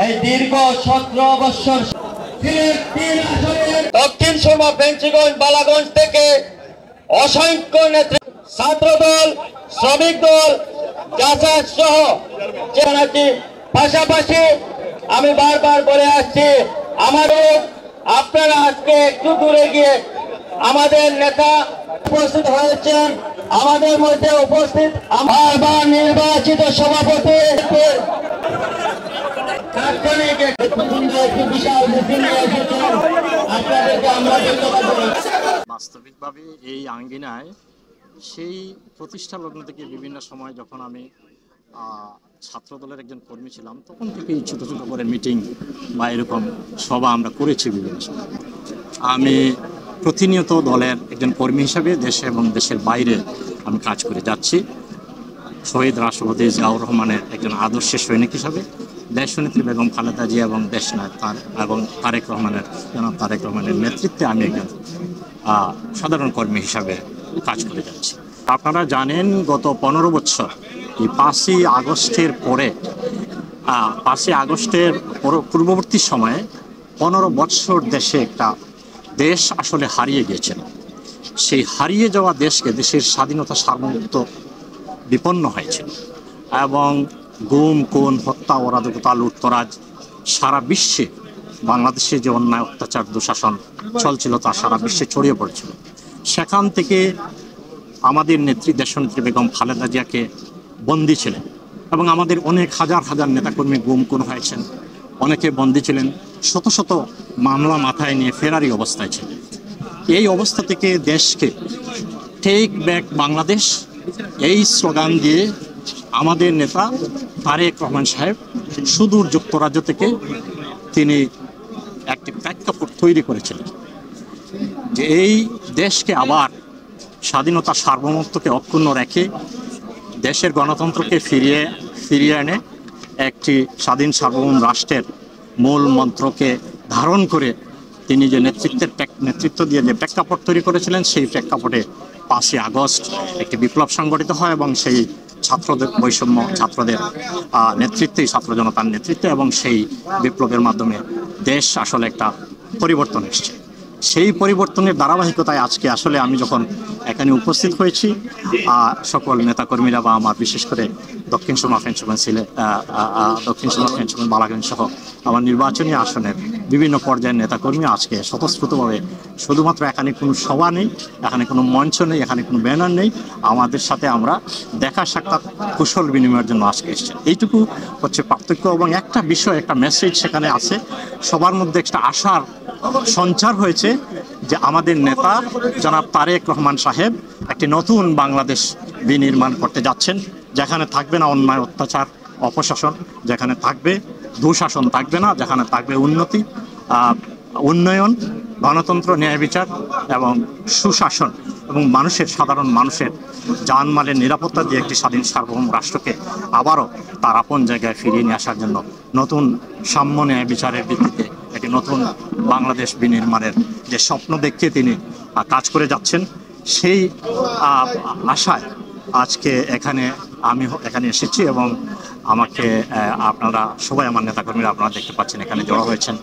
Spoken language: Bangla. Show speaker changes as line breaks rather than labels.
এই দীর্ঘ 17 বছর দক্ষিণ সুরমা বেঞ্চিগঞ্জ বালাগঞ্জ থেকে অসংখ্য নেতৃত্ব, ছাত্র দল, শ্রমিক দল, জাসাস সহ পাশাপাশি আমি বারবার বলে আসছি, আমাদের আপনারা আজকে একটু দূরে গিয়ে আমাদের নেতা উপস্থিত হয়েছেন। আমাদের মধ্যে উপস্থিত বারবার নির্বাচিত সভাপতি
বাস্তবিকভাবে এই আঙ্গিনায় সেই প্রতিষ্ঠা লগ্ন থেকে বিভিন্ন সময় যখন আমি ছাত্র দলের একজন কর্মী ছিলাম, তখন থেকেই ছোটো ছোটো করে মিটিং বা এরকম সভা আমরা করেছি বিভিন্ন সময়। আমি প্রতিনিয়ত দলের একজন কর্মী হিসাবে দেশে এবং দেশের বাইরে আমি কাজ করে যাচ্ছি। শহীদ রাষ্ট্রপতি জিয়াউর রহমানের একজন আদর্শের সৈনিক হিসাবে, দেশনেত্রী বেগম খালেদা জিয়া এবং দেশনায়ক এবং জনাব তারেক রহমানের নেতৃত্বে আমি একজন সাধারণ কর্মী হিসাবে কাজ করে যাচ্ছি। আপনারা জানেন, গত 15 বছর এই 5ই আগস্টের পরে 5ই আগস্টের পূর্ববর্তী সময়ে 15 বছর দেশে একটা দেশ আসলে হারিয়ে গিয়েছিল। সেই হারিয়ে যাওয়া দেশকে, দেশের স্বাধীনতা সার্বভৌমত্ব বিপন্ন হয়েছিল এবং গুম, খুন, হত্যা, অরাজকতা, লুটতরাজ সারা বিশ্বে বাংলাদেশে যে অন্যায়, অত্যাচার, দুঃশাসন চলছিল তা সারা বিশ্বে ছড়িয়ে পড়েছিল। সেখান থেকে আমাদের নেত্রী দেশনেত্রী বেগম খালেদা জিয়াকে বন্দী ছিলেন এবং আমাদের অনেক হাজার হাজার নেতাকর্মী গুম, খুন হয়েছেন, অনেকে বন্দী ছিলেন, শত শত মামলা মাথায় নিয়ে ফেরারি অবস্থায় ছিলেন। এই অবস্থা থেকে দেশকে টেক ব্যাক বাংলাদেশ এই স্লোগান দিয়ে আমাদের নেতা তারেক রহমান সাহেব সুদূর যুক্তরাজ্য থেকে তিনি একটি প্রেক্ষাপট তৈরি করেছিলেন যে এই দেশকে আবার স্বাধীনতা সার্বভৌমত্বকে অক্ষুণ্ণ রেখে দেশের গণতন্ত্রকে ফিরিয়ে এনে একটি স্বাধীন সার্বভৌম রাষ্ট্রের মূল মন্ত্রকে ধারণ করে তিনি যে নেতৃত্ব দিয়ে যে প্রেক্ষাপট তৈরি করেছিলেন, সেই প্রেক্ষাপটে 5ই আগস্ট একটি বিপ্লব সংগঠিত হয় এবং সেই ছাত্রদের বৈষম্য, ছাত্রদের নেতৃত্বেই, ছাত্র জনতার নেতৃত্বে, এবং সেই বিপ্লবের মাধ্যমে দেশ আসলে একটা পরিবর্তন এসছে। সেই পরিবর্তনের ধারাবাহিকতায় আজকে আসলে আমি যখন এখানে উপস্থিত হয়েছি, সকল নেতাকর্মীরা বা আমার বিশেষ করে দক্ষিণ সুরমা ফ্রেঞ্চম্যান বালাগঞ্জ সহ আমার নির্বাচনী আসনের বিভিন্ন পর্যায়ের নেতাকর্মী আজকে স্বতঃস্ফূর্তভাবে, শুধুমাত্র এখানে কোনো সভা নেই, এখানে কোনো মঞ্চ নেই, এখানে কোনো ব্যানার নেই, আমাদের সাথে আমরা দেখা সাক্ষাৎ কুশল বিনিময়ের জন্য আজকে এসেছেন। এইটুকু হচ্ছে পার্থক্য। এবং একটা বিষয়, একটা মেসেজ সেখানে আছে, সবার মধ্যে একটা আশার সঞ্চার হয়েছে যে আমাদের নেতা জনাব তারেক রহমান সাহেব একটি নতুন বাংলাদেশ বিনির্মাণ করতে যাচ্ছেন, যেখানে থাকবে না অন্যায়, অত্যাচার, অপশাসন, যেখানে থাকবে দুঃশাসন থাকবে না, যেখানে থাকবে উন্নতি, উন্নয়ন, গণতন্ত্র, ন্যায় বিচার এবং সুশাসন, এবং সাধারণ মানুষের জানমালের নিরাপত্তা দিয়ে একটি স্বাধীন সার্বভৌম রাষ্ট্রকে আবারও তার আপন জায়গায় ফিরিয়ে নিয়ে আসার জন্য নতুন সাম্য ন্যায় বিচারের ভিত্তিতে একটি নতুন বাংলাদেশ বিনির্মাণের যে স্বপ্ন দেখে তিনি কাজ করে যাচ্ছেন, সেই আশায় আজকে আমি এখানে এসেছি এবং আমাকে আপনারা সবাই, আমার নেতাকর্মীরা আপনারা দেখতে পাচ্ছেন এখানে জড়ো হয়েছেন।